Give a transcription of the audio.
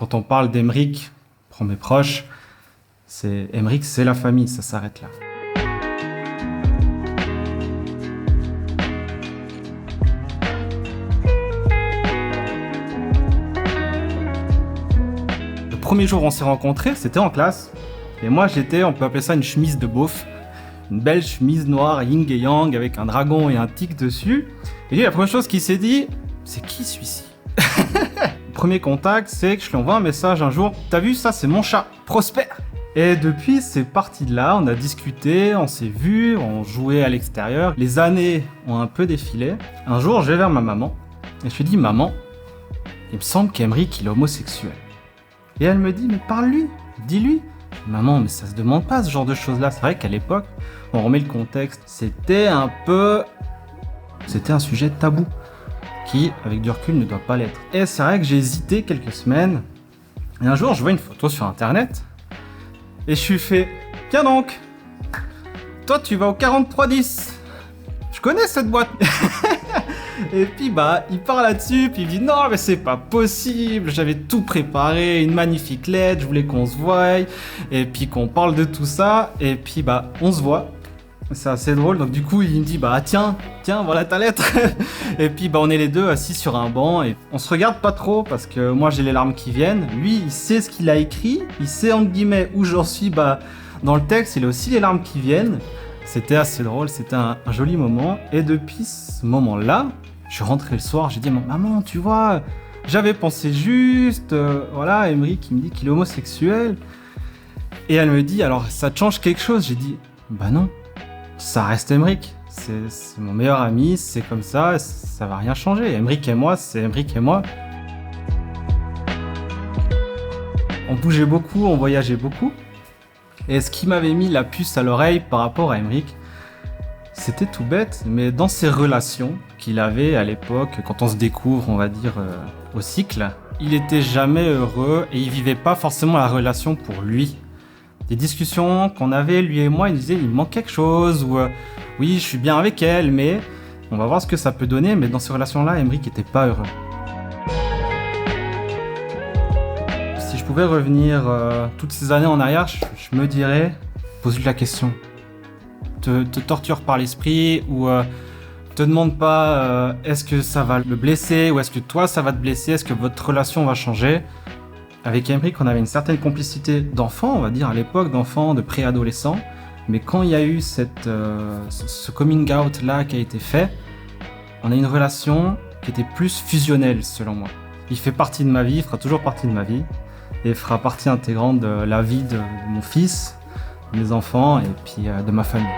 Quand on parle d'Emeric, pour mes proches, Emeric, c'est la famille, ça s'arrête là. Le premier jour où on s'est rencontrés, c'était en classe. Et moi, on peut appeler ça une chemise de beauf. Une belle chemise noire, yin et yang, avec un dragon et un tic dessus. Et lui, la première chose qu'il s'est dit, c'est qui celui-ci? Le premier contact, c'est que je lui envoie un message un jour. T'as vu, ça, c'est mon chat, Prosper. Et depuis, c'est parti de là. On a discuté, on s'est vu, on jouait à l'extérieur. Les années ont un peu défilé. Un jour, je vais vers ma maman et je lui dis, maman, il me semble qu'Emeric, il est homosexuel. Et elle me dit, mais parle-lui, dis-lui. Maman, mais ça se demande pas ce genre de choses-là. C'est vrai qu'à l'époque, on remet le contexte, c'était un sujet tabou qui, avec du recul, ne doit pas l'être. Et c'est vrai que j'ai hésité quelques semaines. Et un jour, je vois une photo sur Internet et je suis fait, tiens donc, toi tu vas au 4310. Je connais cette boîte. Et puis il part là-dessus, puis il dit non mais c'est pas possible, j'avais tout préparé, une magnifique lettre, je voulais qu'on se voie, et puis qu'on parle de tout ça, et puis on se voit. C'est assez drôle, donc du coup il me dit tiens, voilà ta lettre. Et puis on est les deux assis sur un banc, et on se regarde pas trop, parce que moi j'ai les larmes qui viennent, lui il sait ce qu'il a écrit, il sait entre guillemets où j'en suis dans le texte, il a aussi les larmes qui viennent. C'était assez drôle, c'était un joli moment, et depuis ce moment-là, je suis rentré le soir, j'ai dit maman, tu vois, j'avais pensé juste, voilà, Emeric il me dit qu'il est homosexuel. Et elle me dit, alors ça te change quelque chose? J'ai dit, non, ça reste Emeric, c'est mon meilleur ami, c'est comme ça va rien changer. Emeric et moi, c'est Emeric et moi. On bougeait beaucoup, on voyageait beaucoup. Et ce qui m'avait mis la puce à l'oreille par rapport à Emeric, c'était tout bête, mais dans ses relations qu'il avait à l'époque, quand on se découvre, on va dire, au cycle, il était jamais heureux et il vivait pas forcément la relation pour lui. Des discussions qu'on avait, lui et moi, il disait il me manque quelque chose, ou oui, je suis bien avec elle, mais on va voir ce que ça peut donner, mais dans ces relations-là, Emeric était pas heureux. Si je pouvais revenir toutes ces années en arrière, je me dirais, pose-lui la question. Te torture par l'esprit, ou te demande pas est-ce que ça va le blesser, ou est-ce que toi ça va te blesser, est-ce que votre relation va changer. Avec Emeric, on avait une certaine complicité d'enfant, on va dire à l'époque, d'enfant, de préadolescent, mais quand il y a eu ce coming out là qui a été fait, on a une relation qui était plus fusionnelle selon moi. Il fait partie de ma vie, il fera toujours partie de ma vie, et fera partie intégrante de la vie de mon fils, de mes enfants et puis de ma famille.